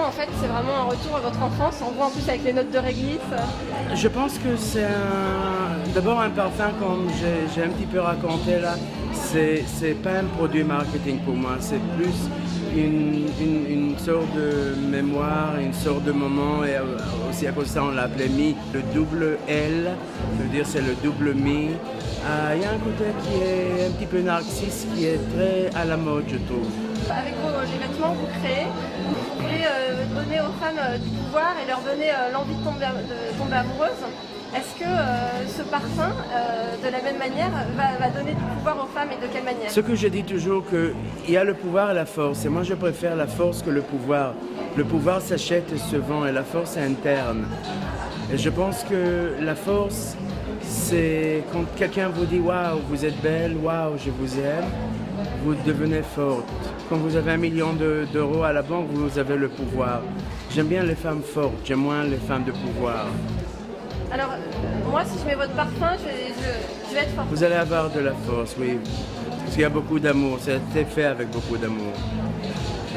en fait, c'est vraiment un retour à votre enfance. On voit en plus avec les notes de réglisse. Je pense que c'est d'abord un parfum, comme j'ai un petit peu raconté là, c'est pas un produit marketing pour moi, c'est plus une sorte de mémoire, une sorte de moment, et aussi à cause de ça on l'a appelé Mi, le double L, je veux dire c'est le double Mi. Il y a un côté qui est un petit peu narcisse, qui est très à la mode je trouve. Avec les vêtements que vous créez, vous voulez donner aux femmes du pouvoir et leur donner l'envie de tomber amoureuse. Est-ce que ce parfum, de la même manière, va donner du pouvoir aux femmes et de quelle manière? Ce que je dis toujours, qu'il y a le pouvoir et la force. Et moi, je préfère la force que le pouvoir. Le pouvoir s'achète et se vend, et la force est interne. Et je pense que la force, c'est quand quelqu'un vous dit « Waouh, vous êtes belle, waouh, je vous aime », vous devenez forte. Quand vous avez 1 million d'euros à la banque, vous avez le pouvoir. J'aime bien les femmes fortes, j'aime moins les femmes de pouvoir. Alors, moi, si je mets votre parfum, je vais être forte. Vous allez avoir de la force, oui. Parce qu'il y a beaucoup d'amour, c'est fait avec beaucoup d'amour.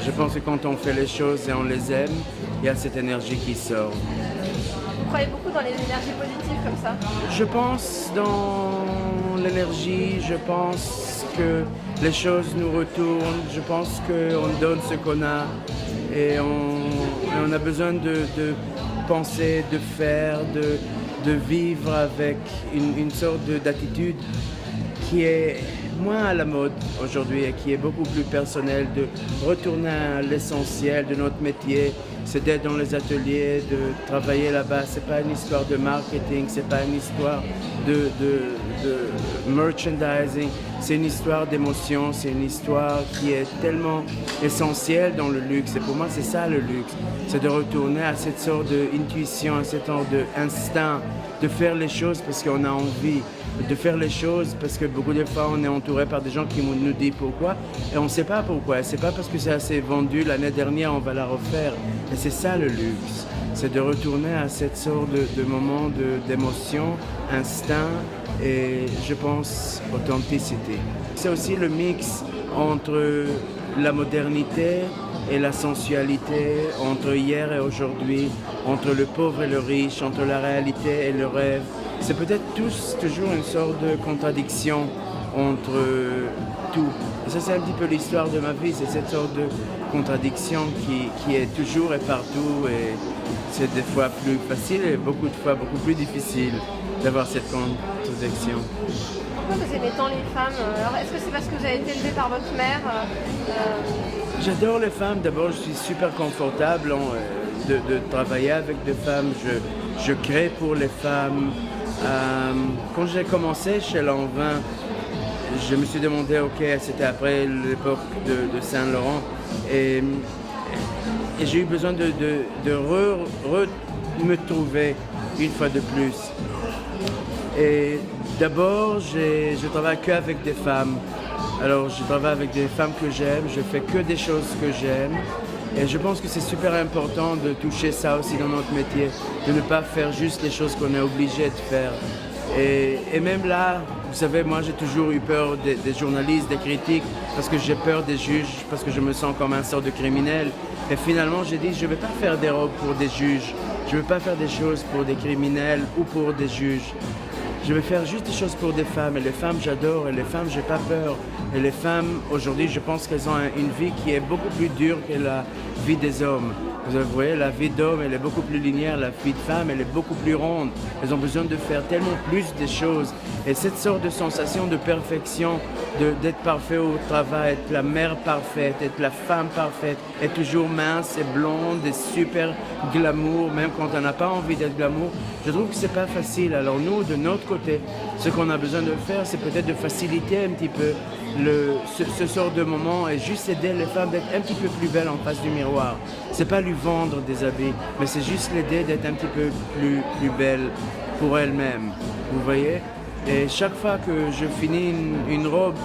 Je pense que quand on fait les choses et on les aime, il y a cette énergie qui sort. Vous croyez beaucoup dans les énergies positives comme ça? Je pense dans l'énergie, je pense que les choses nous retournent, je pense qu'on donne ce qu'on a et on a besoin de penser, de faire, de vivre avec une sorte d'attitude qui est moins à la mode aujourd'hui et qui est beaucoup plus personnelle, de retourner à l'essentiel de notre métier, c'est d'être dans les ateliers, de travailler là-bas. C'est pas une histoire de marketing, c'est pas une histoire de merchandising, c'est une histoire d'émotion, c'est une histoire qui est tellement essentielle dans le luxe. Et pour moi, c'est ça le luxe, c'est de retourner à cette sorte d'intuition, à cette sorte d'instinct, de faire les choses parce qu'on a envie, de faire les choses parce que beaucoup de fois on est entouré par des gens qui nous disent pourquoi et on ne sait pas pourquoi. C'est pas parce que c'est assez vendu l'année dernière on va la refaire. Et c'est ça le luxe, c'est de retourner à cette sorte de moment d'émotion, instinct et je pense authenticité. C'est aussi le mix entre la modernité et la sensualité, entre hier et aujourd'hui, entre le pauvre et le riche, entre la réalité et le rêve. C'est peut-être toujours une sorte de contradiction entre tout. Et ça, c'est un petit peu l'histoire de ma vie, c'est cette sorte de contradiction qui est toujours et partout. Et c'est des fois plus facile et beaucoup de fois beaucoup plus difficile d'avoir cette contradiction. Pourquoi vous aimez tant les femmes? Alors, est-ce que c'est parce que vous avez été élevé par votre mère? J'adore les femmes. D'abord, je suis super confortable de travailler avec des femmes. Je crée pour les femmes. Quand j'ai commencé chez Lanvin, je me suis demandé, ok, c'était après l'époque de Saint-Laurent, et j'ai eu besoin de me trouver une fois de plus. Et d'abord, je travaille qu'avec des femmes. Alors, je travaille avec des femmes que j'aime, je fais que des choses que j'aime. Et je pense que c'est super important de toucher ça aussi dans notre métier, de ne pas faire juste les choses qu'on est obligé de faire. Et même là, vous savez, moi j'ai toujours eu peur des journalistes, des critiques, parce que j'ai peur des juges, parce que je me sens comme un sort de criminel. Et finalement, j'ai dit, je ne vais pas faire des robes pour des juges, je ne vais pas faire des choses pour des criminels ou pour des juges. Je vais faire juste des choses pour des femmes, et les femmes j'adore, et les femmes j'ai pas peur. Et les femmes aujourd'hui je pense qu'elles ont une vie qui est beaucoup plus dure que la vie des hommes. Vous voyez, la vie d'homme elle est beaucoup plus linéaire, la vie de femme elle est beaucoup plus ronde. Elles ont besoin de faire tellement plus de choses. Et cette sorte de sensation de perfection, d'être parfait au travail, être la mère parfaite, être la femme parfaite, être toujours mince et blonde et super glamour, même quand on n'a pas envie d'être glamour, je trouve que c'est pas facile. Alors nous, de notre côté, ce qu'on a besoin de faire, c'est peut-être de faciliter un petit peu ce sort de moment et juste aider les femmes d'être un petit peu plus belles en face du miroir. C'est pas lui vendre des habits, mais c'est juste l'aider d'être un petit peu plus belle pour elle-même. Vous voyez? Et chaque fois que je finis une robe,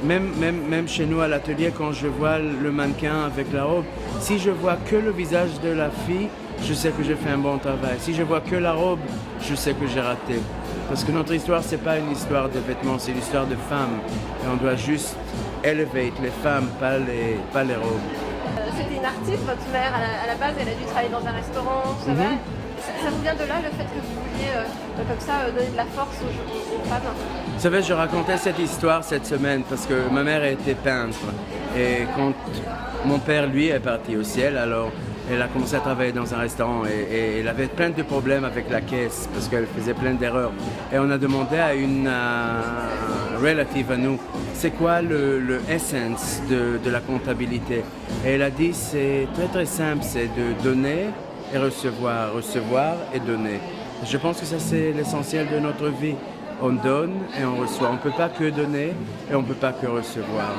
même chez nous à l'atelier, quand je vois le mannequin avec la robe, si je vois que le visage de la fille, je sais que j'ai fait un bon travail. Si je vois que la robe, je sais que j'ai raté. Parce que notre histoire, c'est pas une histoire de vêtements, c'est une histoire de femmes. Et on doit juste élever les femmes, pas les robes. c'était une artiste, votre mère à la base elle a dû travailler dans un restaurant, ça va. Ça vous vient de là, le fait que vous vouliez comme ça donner de la force aux femmes? Vous savez, je racontais cette histoire cette semaine parce que ma mère était peintre. Et quand mon père, lui, est parti au ciel, alors elle a commencé à travailler dans un restaurant et elle avait plein de problèmes avec la caisse parce qu'elle faisait plein d'erreurs. Et on a demandé à une relative à nous, c'est quoi le essence de la comptabilité? Et elle a dit, c'est très très simple, c'est de donner et recevoir, recevoir et donner. Je pense que ça c'est l'essentiel de notre vie. On donne et on reçoit. On ne peut pas que donner et on ne peut pas que recevoir.